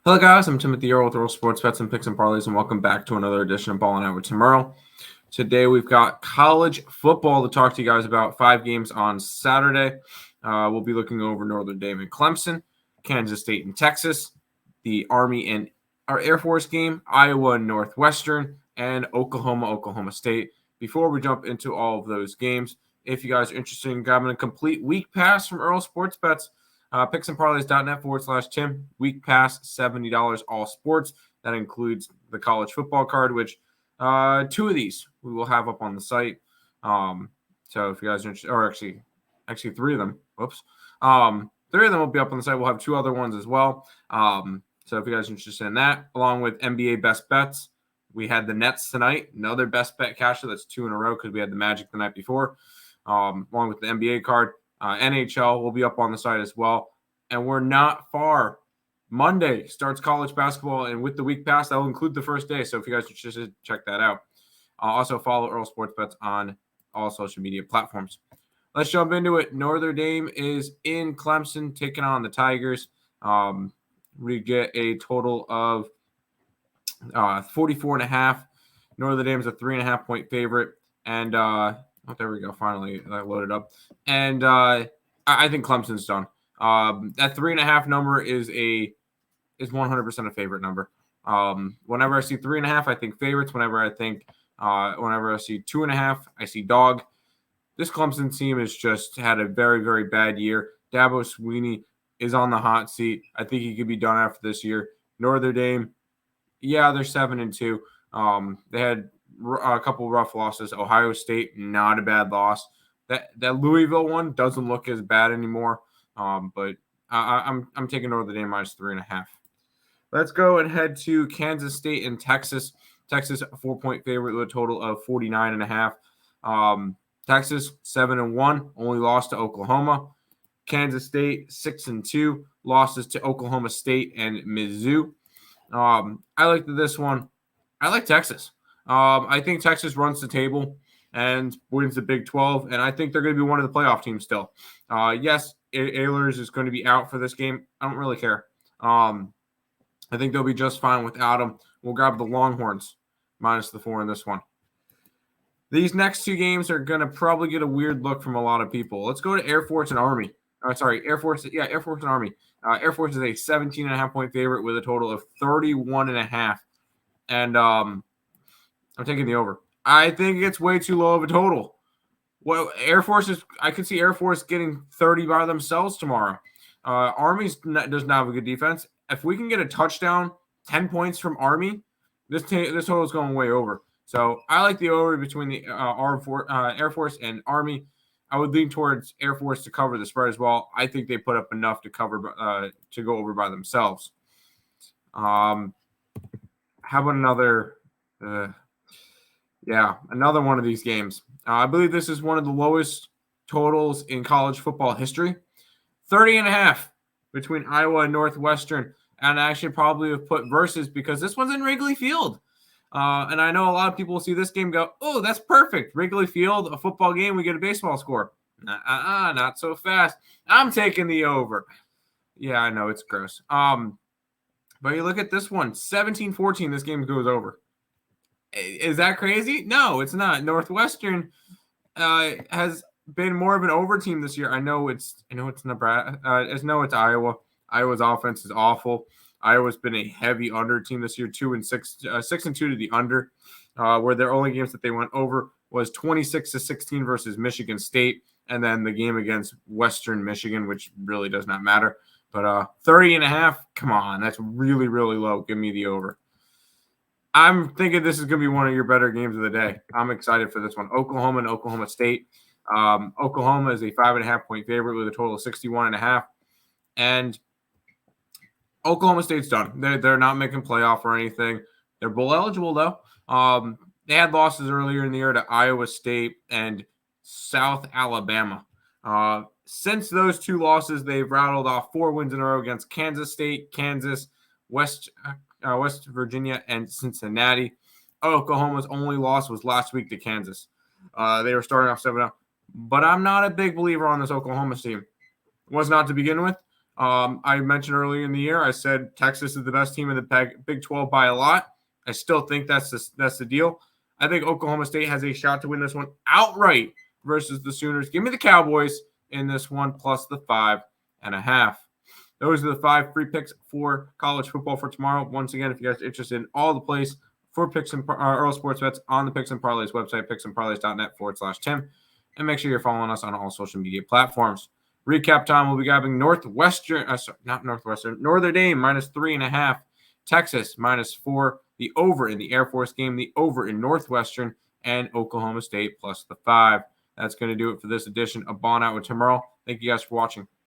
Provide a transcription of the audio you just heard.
Hello guys, I'm Timothy Earle with Earle Sports Bets and Picks and Parlays, and welcome back to another edition of Ballin with Earle. Today we've got college football to talk to you guys about. 5 games on Saturday. We'll be looking over Notre Dame and Clemson, Kansas State and Texas, the Army and our Air Force game, Iowa and Northwestern, and Oklahoma State. Before we jump into all of those games, if you guys are interested in grabbing a complete week pass from Earle Sports Bets, picksandparlays.net/Tim. Week pass, $70 all sports. That includes the college football card, which 2 of these we will have up on the site. So if you guys are interested, or actually 3 of them. Whoops. 3 of them will be up on the site. We'll have 2 other ones as well. So if you guys are interested in that, along with NBA best bets, we had the Nets tonight. Another best bet casher. That's 2 in a row because we had the Magic the night before. Along with the NBA card. NHL will be up on the site as well. And we're not far. Monday starts college basketball, and with the week pass, that will include the first day. So if you guys are interested, check that out. Also follow Earle Sports Bets on all social media platforms. Let's jump into it. Notre Dame is in Clemson taking on the Tigers. We get a total of 44.5. Notre Dame's a 3.5-point favorite. And there we go. Finally, that loaded up. And I think Clemson's done. That 3.5 number is 100% a favorite number. Whenever I see 3.5, I think favorites. Whenever I see 2.5, I see dog. This Clemson team has just had a very, very bad year. Dabo Swinney is on the hot seat. I think he could be done after this year. Notre Dame, yeah, they're 7-2. They had a couple rough losses. Ohio State, not a bad loss. That Louisville one doesn't look as bad anymore. But I'm taking Notre Dame minus 3.5. Let's go and head to Kansas State and Texas. Texas, a 4-point favorite with a total of 49.5. Texas 7-1, only lost to Oklahoma. Kansas State 6-2, losses to Oklahoma State and Mizzou. I like this one. I like Texas. I think Texas runs the table and wins the Big 12, and I think they're going to be one of the playoff teams still. Yes, Ehlers is going to be out for this game. I don't really care. I think they'll be just fine without him. We'll grab the Longhorns minus the 4 in this one. These next 2 games are going to probably get a weird look from a lot of people. Let's go to Air Force and Army. Air Force and Army. Air Force is a 17.5-point favorite with a total of 31.5. And I'm taking the over. I think it's way too low of a total. Well, I could see Air Force getting 30 by themselves tomorrow. Army does not have a good defense. If we can get a touchdown, 10 points from Army, this total is going way over. So I like the over between the Air Force and Army. I would lean towards Air Force to cover the spread as well. I think they put up enough to cover to go over by themselves. How about another? Another one of these games. I believe this is one of the lowest totals in college football history. 30.5 between Iowa and Northwestern. And I actually probably have put versus because this one's in Wrigley Field. And I know a lot of people will see this game and go, oh, that's perfect. Wrigley Field, a football game, we get a baseball score. Not so fast. I'm taking the over. Yeah, I know, it's gross. But you look at this one, 17-14, this game goes over. Is that crazy? No, it's not. Northwestern has been more of an over team this year. I know it's Nebraska. I know it's Iowa. Iowa's offense is awful. Iowa's been a heavy under team this year, 6-2 to the under, where their only games that they went over was 26-16 versus Michigan State, and then the game against Western Michigan, which really does not matter. But 30.5, come on, that's really, really low. Give me the over. I'm thinking this is going to be one of your better games of the day. I'm excited for this one. Oklahoma and Oklahoma State. Oklahoma is a 5.5-point favorite with a total of 61.5. And Oklahoma State's done. They're not making playoff or anything. They're bowl eligible, though. They had losses earlier in the year to Iowa State and South Alabama. Since those 2 losses, they've rattled off 4 wins in a row against Kansas State, Kansas, West Virginia, and Cincinnati. Oklahoma's only loss was last week to Kansas. They were starting off 7-0. But I'm not a big believer on this Oklahoma team. Was not to begin with. I mentioned earlier in the year, I said Texas is the best team in the Big 12 by a lot. I still think that's the deal. I think Oklahoma State has a shot to win this one outright versus the Sooners. Give me the Cowboys in this one plus the 5.5. Those are the 5 free picks for college football for tomorrow. Once again, if you guys are interested in all the plays for Picks and Earle Sports Bets on the Picks and Parlays website, picksandparlays.net/Tim. And make sure you're following us on all social media platforms. Recap time, we'll be grabbing Notre Dame minus 3.5, Texas minus 4, the over in the Air Force game, the over in Northwestern, and Oklahoma State plus the 5. That's going to do it for this edition of Ballin' Out with Tim Earle. Thank you guys for watching.